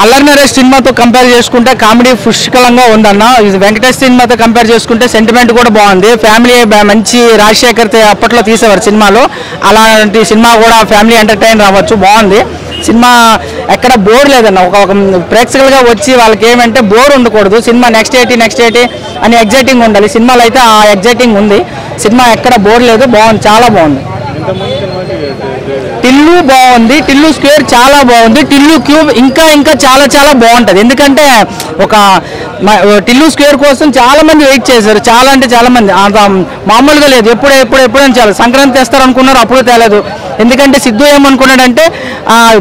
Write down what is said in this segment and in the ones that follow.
అల్లరి నరేష్ సినిమాతో కంపేర్ చేసుకుంటే కామెడీ పుష్కలంగా ఉందన్న. ఇది వెంకటేష్ సినిమాతో కంపేర్ చేసుకుంటే సెంటిమెంట్ కూడా బాగుంది. ఫ్యామిలీ మంచి రాజశేఖర్ అప్పట్లో తీసేవారు సినిమాలో, అలాంటి సినిమా కూడా ఫ్యామిలీ ఎంటర్టైన్ అవ్వచ్చు, బాగుంది సినిమా. ఎక్కడ బోర్ లేదన్న. ఒక ప్రేక్షకులుగా వచ్చి వాళ్ళకి ఏమంటే బోర్ ఉండకూడదు. సినిమా నెక్స్ట్ ఏంటి అని ఎగ్జైటింగ్ ఉండాలి. సినిమాలో అయితే ఆ ఎగ్జైటింగ్ ఉంది. సినిమా ఎక్కడ బోర్ లేదు, బాగుంది, చాలా బాగుంది. టిల్లు బాగుంది, టిల్లు స్క్వేర్ చాలా బాగుంది, టిల్లు క్యూబ్ ఇంకా చాలా బాగుంటుంది. ఎందుకంటే ఒక టిల్లు స్క్వేర్ కోసం చాలా మంది వెయిట్ చేశారు, చాలా అంటే చాలా మంది. మామూలుగా లేదు, ఎప్పుడని చాలా సంక్రాంతి తెస్తారు అనుకున్నారు, అప్పుడు తేలేదు. ఎందుకంటే సిద్ధు ఏమనుకున్నాడంటే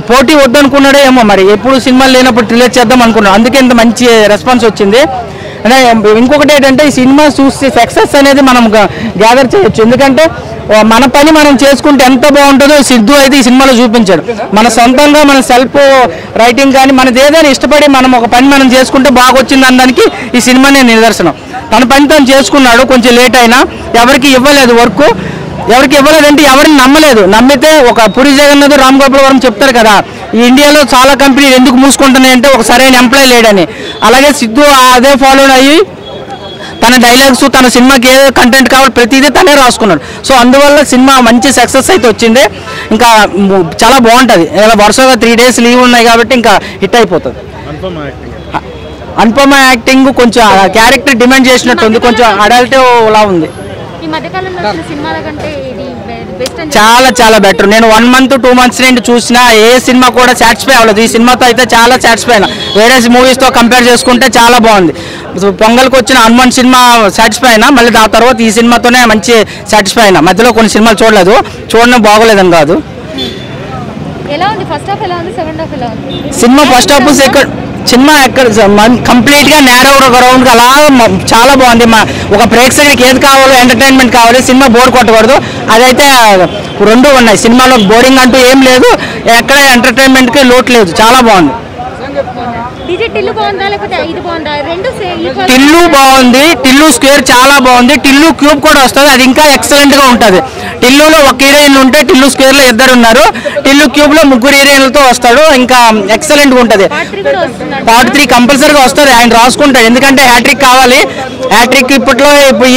పోటీ వద్దు అనుకున్నాడో ఏమో, మరి ఎప్పుడు సినిమాలు లేనప్పుడు రిలీజ్ చేద్దాం అనుకున్నాడు, అందుకే ఇంత మంచి రెస్పాన్స్ వచ్చింది. ఇంకొకటి ఏంటంటే ఈ సినిమా చూసి సక్సెస్ అనేది మనం గ్యాదర్ చేయొచ్చు. ఎందుకంటే మన పని మనం చేసుకుంటే ఎంత బాగుంటుందో సిద్ధు అయితే ఈ సినిమాలో చూపించాడు. మన సొంతంగా మన సెల్ఫ్ రైటింగ్ కానీ మనది ఏదైనా ఇష్టపడి మనం ఒక పని మనం చేసుకుంటే బాగొచ్చింది అనడానికి ఈ సినిమానే నిదర్శనం. తన పని తను చేసుకున్నాడు, కొంచెం లేట్ అయినా ఎవరికి ఇవ్వలేదు వర్క్, ఎవరికి ఇవ్వలేదంటే ఎవరిని నమ్మలేదు. నమ్మితే ఒక పూరి జగన్నాథ్ రామ్ గోపాల్ వర్మ చెప్తారు కదా, ఈ ఇండియాలో చాలా కంపెనీలు ఎందుకు మూసుకుంటున్నాయంటే ఒక సరైన ఎంప్లాయీ లేడని. అలాగే సిద్ధు అదే ఫాలో అయ్యి తన డైలాగ్స్, తన సినిమాకి ఏ కంటెంట్ కావాలి ప్రతిదీ తనే రాసుకున్నాడు. సో అందువల్ల సినిమా మంచి సక్సెస్ అయితే వచ్చింది. ఇంకా చాలా బాగుంటుంది. ఇలా వరుసగా 3 days లీవ్ ఉన్నాయి కాబట్టి ఇంకా హిట్ అయిపోతుంది. అనుపమ యాక్టింగ్ కొంచెం క్యారెక్టర్ డిమాండ్ చేసినట్టు ఉంది, కొంచెం అడల్ట్ లా ఉంది. చాలా బెటర్. నేను 1 month 2 months నుండి చూసిన ఏ సినిమా కూడా సాటిస్ఫై అవ్వలేదు. ఈ సినిమాతో అయితే చాలా సాటిస్ఫై అయినా. వేరే మూవీస్తో కంపేర్ చేసుకుంటే చాలా బాగుంది. పొంగల్కి వచ్చిన హనుమాన్ సినిమా సాటిస్ఫై అయినా, మళ్ళీ ఆ తర్వాత ఈ సినిమాతోనే మంచి సాటిస్ఫై అయినా. మధ్యలో కొన్ని సినిమాలు చూడడం బాగోలేదని కాదు. సినిమా ఫస్ట్ హాఫ్ సినిమా కంప్లీట్గా నేరో గ్రౌండ్ అలా చాలా బాగుంది. ఒక ప్రేక్షకుడికి ఏది కావాలో ఎంటర్టైన్మెంట్ కావాలి, సినిమా బోర్ కొట్టకూడదు, అదైతే రెండు ఉన్నాయి. సినిమాలో బోరింగ్ అంటూ ఏం లేదు, ఎక్కడ ఎంటర్టైన్మెంట్కి లోటు లేదు, చాలా బాగుంది. టిల్లు బాగుంది, టిల్లు స్క్వేర్ చాలా బాగుంది, టిల్లు క్యూబ్ కూడా వస్తుంది, అది ఇంకా ఎక్సలెంట్గా ఉంటుంది. టిల్లులో ఒక హీరోయిన్ ఉంటే టిల్లు స్క్వేర్లో 2 ఉన్నారు, టిల్లు క్యూబ్లో 3 హీరోయిన్లతో వస్తాడు, ఇంకా ఎక్సలెంట్గా ఉంటుంది. Part 3 కంపల్సరీగా వస్తుంది, ఆయన రాసుకుంటాడు. ఎందుకంటే హ్యాట్రిక్ కావాలి. హ్యాట్రిక్ ఇప్పుడు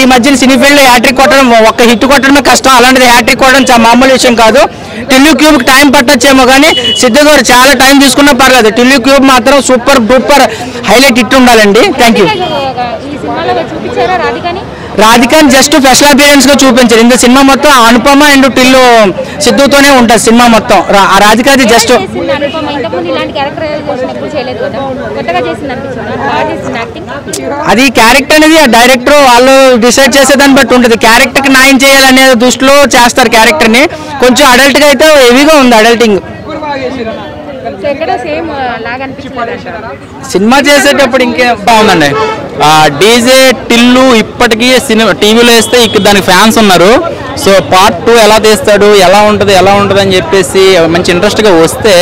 ఈ మధ్యన సినీ ఫీల్డ్లో హ్యాట్రిక్ కొట్టడం, ఒక్క హిట్ కొట్టడమే కష్టం, అలాంటిది హ్యాట్రిక్ కొట్టడం చాలా మామూలు విషయం కాదు. టిల్లు క్యూబ్కి టైం పట్టొచ్చేమో కానీ సిద్ధు గారు చాలా టైం తీసుకున్నా పర్లేదు. టిల్లు క్యూబ్ మాత్రం సూపర్ డూపర్ హైలైట్ హిట్ ఉండాలండి. Thank you. రాధికాని జస్ట్ స్పెషల్ అపియరెన్స్ గా చూపించారు. ఇంత సినిమా మొత్తం అనుపమ అండ్ టిల్లు సిద్ధుతోనే ఉంటుంది సినిమా మొత్తం. రాధికాది జస్ట్ అది క్యారెక్టర్ అనేది డైరెక్టర్ వాళ్ళు డిసైడ్ చేసేదాన్ని బట్టి ఉంటుంది. క్యారెక్టర్ కి న్యాయం చేయాలనే దృష్టిలో చేస్తారు క్యారెక్టర్ ని. కొంచెం అడల్ట్ గా అయితే హెవీగా ఉంది అడల్టింగ్. సినిమా చేసేటప్పుడు ఇంకే బాగుందండి. డీజే టిల్లు ఇప్పటికీ సినిమా టీవీలో వేస్తే ఇక్కడ దానికి ఫ్యాన్స్ ఉన్నారు. సో Part 2 ఎలా తీస్తాడు, ఎలా ఉంటుంది అని చెప్పేసి మంచి ఇంట్రెస్ట్గా వస్తే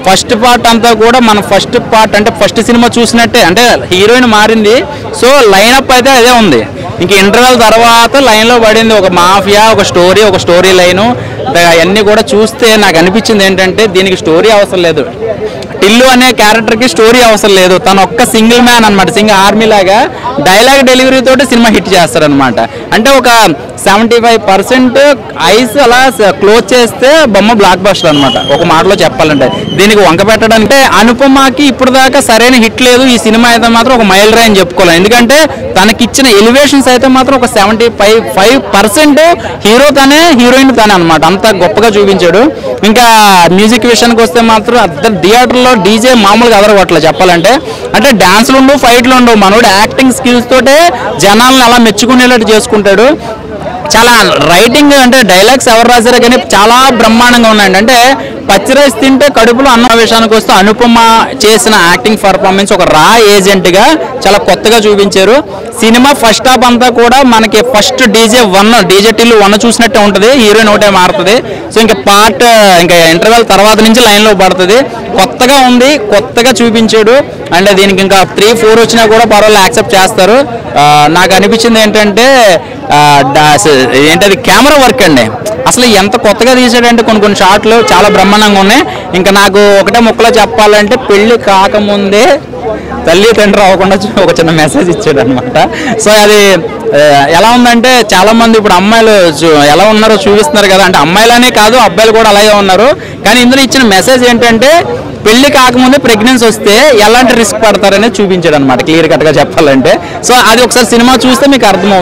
ఫస్ట్ పార్ట్ అంతా కూడా మన ఫస్ట్ పార్ట్ అంటే ఫస్ట్ సినిమా చూసినట్టే. అంటే హీరోయిన్ మారింది, సో లైనప్ అయితే అదే ఉంది. ఇంక ఇంటర్వెల్ తర్వాత లైన్లో పడింది ఒక మాఫియా, ఒక స్టోరీ లైను. అవన్నీ కూడా చూస్తే నాకు అనిపించింది ఏంటంటే దీనికి స్టోరీ అవసరం లేదు. టిల్లు అనే క్యారెక్టర్కి స్టోరీ అవసరం లేదు. తను ఒక్క సింగిల్ మ్యాన్ అనమాట, సింగిల్ ఆర్మీ లాగా డైలాగ్ డెలివరీ తోటి సినిమా హిట్ చేస్తారనమాట. అంటే ఒక 75% ఐస్ అలా క్లోజ్ చేస్తే బొమ్మ బ్లాక్ బస్టర్ అనమాట, ఒక మాటలో చెప్పాలంటే. దీనికి వంక పెట్టడానికి అనుపమకి ఇప్పుడు దాకా సరైన హిట్ లేదు. ఈ సినిమా అయితే మాత్రం ఒక మైల్ రైన్ చెప్పుకోవాలి. ఎందుకంటే తనకిచ్చిన ఎలివేషన్స్ అయితే మాత్రం ఒక 75% హీరో తనే, హీరోయిన్ తనే అనమాట. అంత గొప్పగా చూపించాడు. ఇంకా మ్యూజిక్ విషయానికి వస్తే మాత్రం థియేటర్లో డీజే మామూలుగా అదరగొట్టలేదు చెప్పాలంటే. అంటే డాన్స్లు ఉండవు, ఫైట్లు ఉండవు, మనోడు యాక్టింగ్ స్కిల్స్ తోటే జనాలను అలా మెచ్చుకునేటట్టు చేసుకుంటాడు. చాలా రైటింగ్ అంటే డైలాగ్స్ ఎవరు రాశారో కానీ చాలా బ్రహ్మాండంగా ఉన్నాయండి. అంటే పచ్చి రైస్ తింటే కడుపులో అన్న విషయానికి వస్తే అనుపమ చేసిన యాక్టింగ్ పర్ఫార్మెన్స్ ఒక రా ఏజెంట్గా చాలా కొత్తగా చూపించారు. సినిమా ఫస్ట్ హాఫ్ అంతా కూడా మనకి ఫస్ట్ డీజే టిల్లు 1 చూసినట్టే ఉంటుంది, హీరోయిన్ ఒకటే మారుతుంది. సో ఇంకా ఇంటర్వెల్ తర్వాత నుంచి లైన్లో పడుతుంది. కొత్తగా ఉంది, కొత్తగా చూపించాడు. అంటే దీనికి ఇంకా 3-4 వచ్చినా కూడా పర్వాలేదు, యాక్సెప్ట్ చేస్తారు. నాకు అనిపించింది ఏంటంటే ఏంటది కెమెరా వర్క్ అండి. అసలు ఎంత కొత్తగా తీసాడంటే కొన్ని షాట్లు చాలా బ్రహ్మాండంగా బ్రహ్మాండంగా ఉన్నాయి. ఇంకా నాకు ఒకటే ముక్కలో చెప్పాలంటే పెళ్లి కాకముందే తల్లి తండ్రి అవ్వకుండా ఒక చిన్న మెసేజ్ ఇచ్చాడు అనమాట. సో అది ఎలా ఉందంటే చాలా మంది ఇప్పుడు అమ్మాయిలు ఎలా ఉన్నారో చూపిస్తున్నారు కదా, అంటే అమ్మాయిలనే కాదు అబ్బాయిలు కూడా అలాగే ఉన్నారు. కానీ ఇందులో ఇచ్చిన మెసేజ్ ఏంటంటే పెళ్లి కాకముందే ప్రెగ్నెన్సీ వస్తే ఎలాంటి రిస్క్ పడతారనేది చూపించాడు అనమాట, క్లియర్ కట్గా చెప్పాలంటే. సో అది ఒకసారి సినిమా చూస్తే మీకు అర్థమవుతుంది.